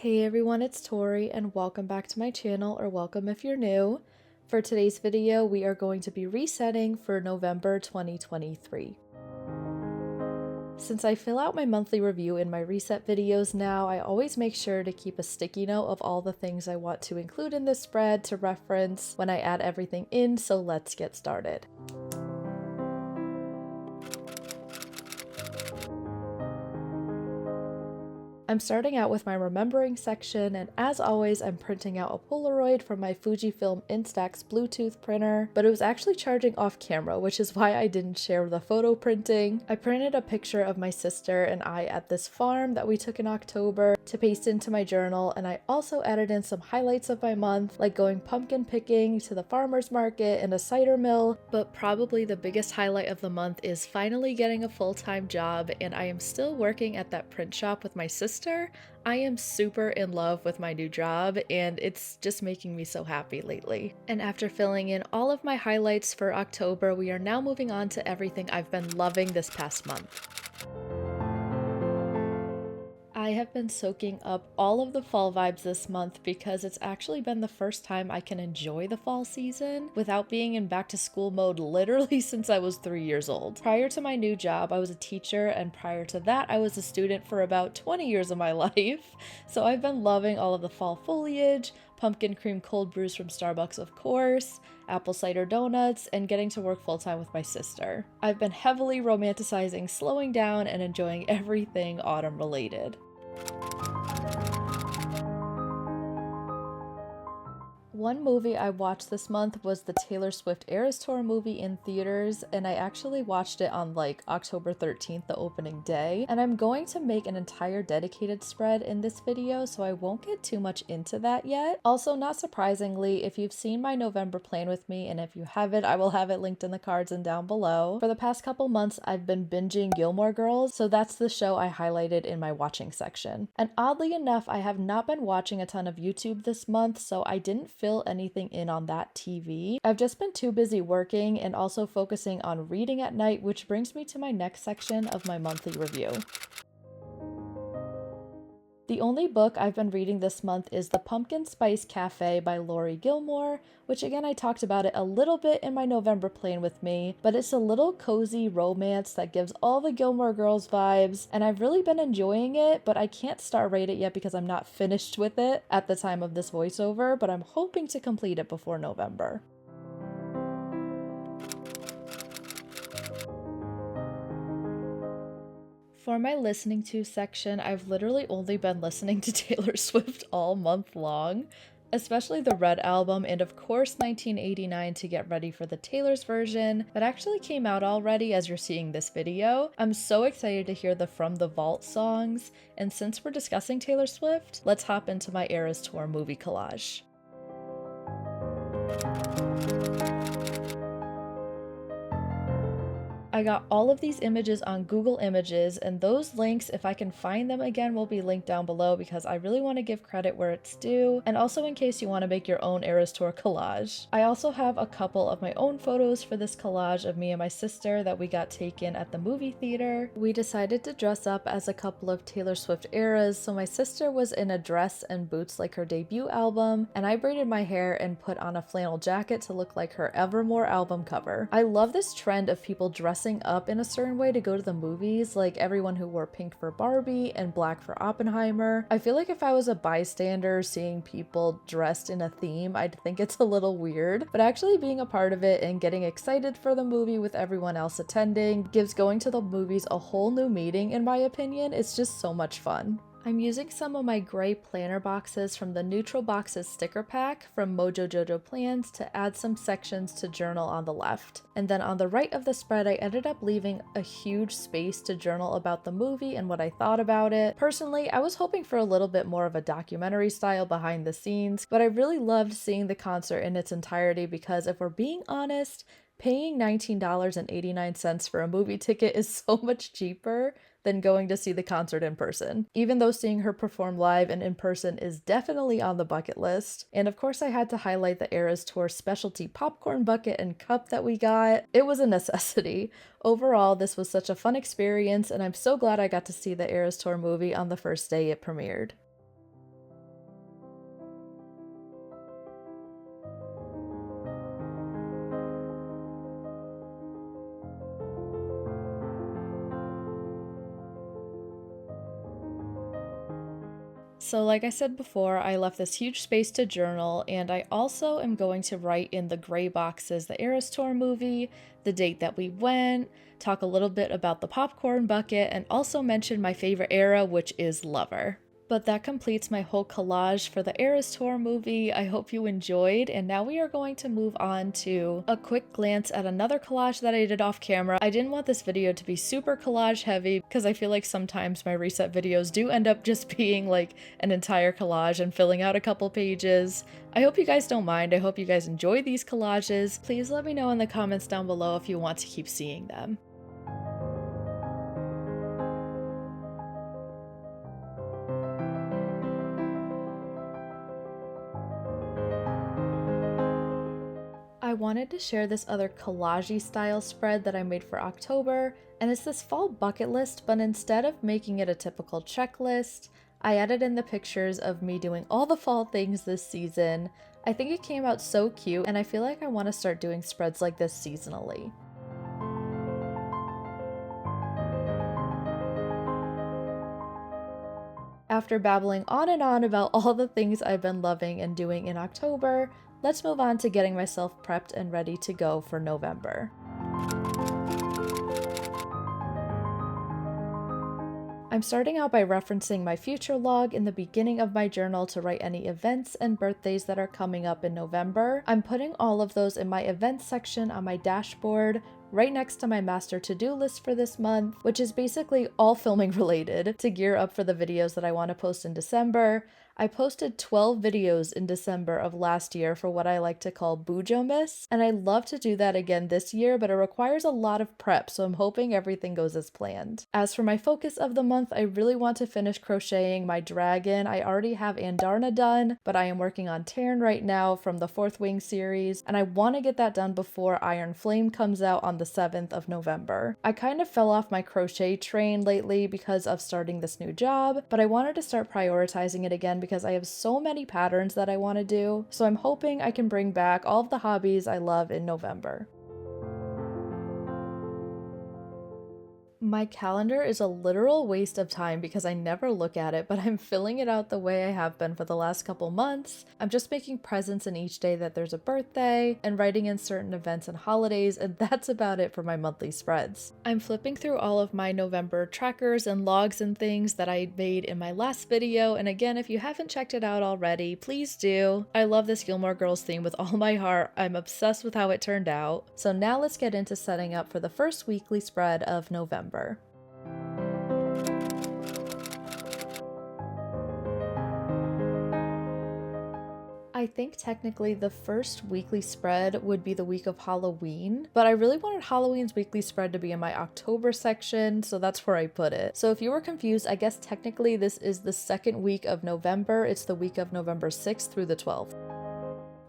Hey everyone, it's Tori and welcome back to my channel, or welcome if you're new. For today's video, we are going to be resetting for November 2023. Since I fill out my monthly review in my reset videos now, I always make sure to keep a sticky note of all the things I want to include in this spread to reference when I add everything in, so let's get started. I'm starting out with my remembering section, and as always, I'm printing out a Polaroid from my Fujifilm Instax Bluetooth printer, but it was actually charging off camera, which is why I didn't share the photo printing. I printed a picture of my sister and I at this farm that we took in October to paste into my journal, and I also added in some highlights of my month, like going pumpkin picking to the farmer's market and a cider mill, but probably the biggest highlight of the month is finally getting a full-time job, and I am still working at that print shop with my sister. I am super in love with my new job, and it's just making me so happy lately. And after filling in all of my highlights for October, we are now moving on to everything I've been loving this past month. I have been soaking up all of the fall vibes this month because it's actually been the first time I can enjoy the fall season without being in back to school mode literally since I was 3 years old. Prior to my new job, I was a teacher, and prior to that, I was a student for about 20 years of my life. So I've been loving all of the fall foliage, pumpkin cream cold brews from Starbucks, of course, apple cider donuts, and getting to work full-time with my sister. I've been heavily romanticizing slowing down and enjoying everything autumn related. One movie I watched this month was the Taylor Swift Eras Tour movie in theaters, and I actually watched it on like October 13th, the opening day, and I'm going to make an entire dedicated spread in this video, so I won't get too much into that yet. Also, not surprisingly, if you've seen my November plan with me, and if you haven't, I will have it linked in the cards and down below. For the past couple months, I've been binging Gilmore Girls, so that's the show I highlighted in my watching section. And oddly enough, I have not been watching a ton of YouTube this month, so I didn't fill anything in on that TV. I've just been too busy working and also focusing on reading at night, which brings me to my next section of my monthly review. The only book I've been reading this month is The Pumpkin Spice Cafe by Lori Gilmore, which again I talked about it a little bit in my November plan with me, but it's a little cozy romance that gives all the Gilmore Girls vibes, and I've really been enjoying it, but I can't star rate it yet because I'm not finished with it at the time of this voiceover, but I'm hoping to complete it before November. For my listening to section, I've literally only been listening to Taylor Swift all month long, especially the Red album, and of course 1989 to get ready for the Taylor's version that actually came out already as you're seeing this video. I'm so excited to hear the From the Vault songs, and since we're discussing Taylor Swift, let's hop into my Eras Tour movie collage. I got all of these images on Google Images, and those links, if I can find them again, will be linked down below because I really want to give credit where it's due, and also in case you want to make your own Eras Tour collage. I also have a couple of my own photos for this collage of me and my sister that we got taken at the movie theater. We decided to dress up as a couple of Taylor Swift eras, so my sister was in a dress and boots like her debut album, and I braided my hair and put on a flannel jacket to look like her Evermore album cover. I love this trend of people dressing up in a certain way to go to the movies, like everyone who wore pink for Barbie and black for Oppenheimer. I feel like if I was a bystander seeing people dressed in a theme, I'd think it's a little weird, but actually being a part of it and getting excited for the movie with everyone else attending gives going to the movies a whole new meaning, in my opinion. It's just so much fun. I'm using some of my gray planner boxes from the Neutral Boxes sticker pack from Mojo Jojo Plans to add some sections to journal on the left. And then on the right of the spread, I ended up leaving a huge space to journal about the movie and what I thought about it. Personally, I was hoping for a little bit more of a documentary style behind the scenes, but I really loved seeing the concert in its entirety because if we're being honest, paying $19.89 for a movie ticket is so much cheaper than going to see the concert in person, even though seeing her perform live and in person is definitely on the bucket list. And of course I had to highlight the Eras Tour specialty popcorn bucket and cup that we got. It was a necessity. Overall, this was such a fun experience, and I'm so glad I got to see the Eras Tour movie on the first day it premiered. So like I said before, I left this huge space to journal, and I also am going to write in the gray boxes the Eras Tour movie, the date that we went, talk a little bit about the popcorn bucket, and also mention my favorite era, which is Lover. But that completes my whole collage for the Eras Tour movie. I hope you enjoyed, and now we are going to move on to a quick glance at another collage that I did off camera. I didn't want this video to be super collage heavy because I feel like sometimes my reset videos do end up just being like an entire collage and filling out a couple pages. I hope you guys don't mind. I hope you guys enjoy these collages. Please let me know in the comments down below if you want to keep seeing them. I wanted to share this other collage-y style spread that I made for October, and it's this fall bucket list, but instead of making it a typical checklist, I added in the pictures of me doing all the fall things this season. I think it came out so cute, and I feel like I want to start doing spreads like this seasonally. After babbling on and on about all the things I've been loving and doing in October, let's move on to getting myself prepped and ready to go for November. I'm starting out by referencing my future log in the beginning of my journal to write any events and birthdays that are coming up in November. I'm putting all of those in my events section on my dashboard, right next to my master to-do list for this month, which is basically all filming related to gear up for the videos that I want to post in December. I posted 12 videos in December of last year for what I like to call Bujo-miss, and I'd love to do that again this year, but it requires a lot of prep, so I'm hoping everything goes as planned. As for my focus of the month, I really want to finish crocheting my dragon. I already have Andarna done, but I am working on Tarn right now from the Fourth Wing series, and I want to get that done before Iron Flame comes out on the 7th of November. I kind of fell off my crochet train lately because of starting this new job, but I wanted to start prioritizing it again because I have so many patterns that I want to do, so I'm hoping I can bring back all of the hobbies I love in November. My calendar is a literal waste of time because I never look at it, but I'm filling it out the way I have been for the last couple months. I'm just making presents in each day that there's a birthday and writing in certain events and holidays, and that's about it for my monthly spreads. I'm flipping through all of my November trackers and logs and things that I made in my last video, and again, if you haven't checked it out already, please do. I love this Gilmore Girls theme with all my heart. I'm obsessed with how it turned out. So now let's get into setting up for the first weekly spread of November. I think technically the first weekly spread would be the week of Halloween, but I really wanted Halloween's weekly spread to be in my October section, so that's where I put it. So if you were confused, I guess technically this is the second week of November. It's the week of November 6th through the 12th.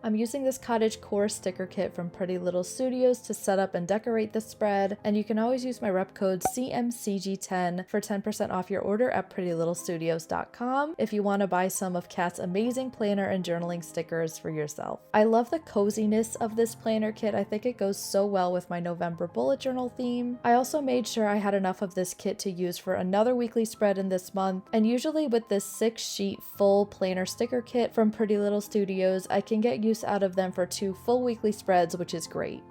I'm using this cottage core sticker kit from Pretty Little Studios to set up and decorate the spread, and you can always use my rep code CMCG10 for 10% off your order at prettylittle.studios.com if you want to buy some of Kat's amazing planner and journaling stickers for yourself. I love the coziness of this planner kit. I think it goes so well with my November bullet journal theme. I also made sure I had enough of this kit to use for another weekly spread in this month, and usually with this 6-sheet full planner sticker kit from Pretty Little Studios, I can get use out of them for 2 full weekly spreads, which is great.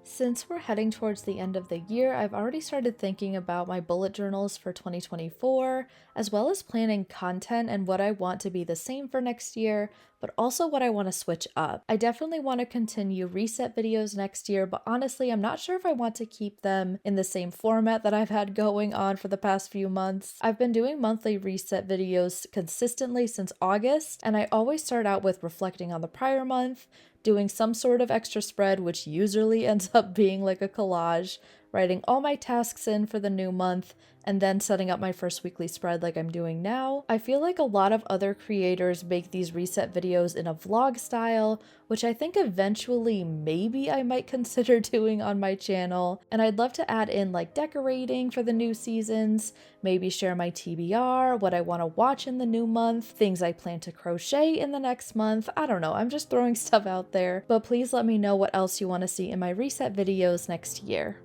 Since we're heading towards the end of the year, I've already started thinking about my bullet journals for 2024, as well as planning content and what I want to be the same for next year, but also what I want to switch up. I definitely want to continue reset videos next year, but honestly, I'm not sure if I want to keep them in the same format that I've had going on for the past few months. I've been doing monthly reset videos consistently since August, and I always start out with reflecting on the prior month, doing some sort of extra spread, which usually ends up being like a collage, writing all my tasks in for the new month, and then setting up my first weekly spread like I'm doing now. I feel like a lot of other creators make these reset videos in a vlog style, which I think eventually maybe I might consider doing on my channel. And I'd love to add in like decorating for the new seasons, maybe share my TBR, what I want to watch in the new month, things I plan to crochet in the next month. I don't know, I'm just throwing stuff out there, but please let me know what else you want to see in my reset videos next year.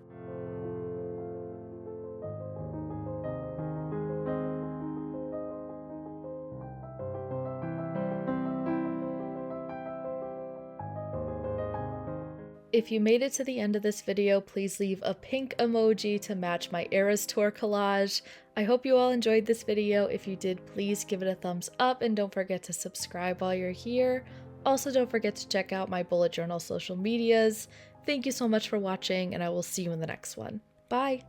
If you made it to the end of this video, please leave a pink emoji to match my Eras Tour collage. I hope you all enjoyed this video. If you did, please give it a thumbs up and don't forget to subscribe while you're here. Also, don't forget to check out my bullet journal social medias. Thank you so much for watching, and I will see you in the next one. Bye!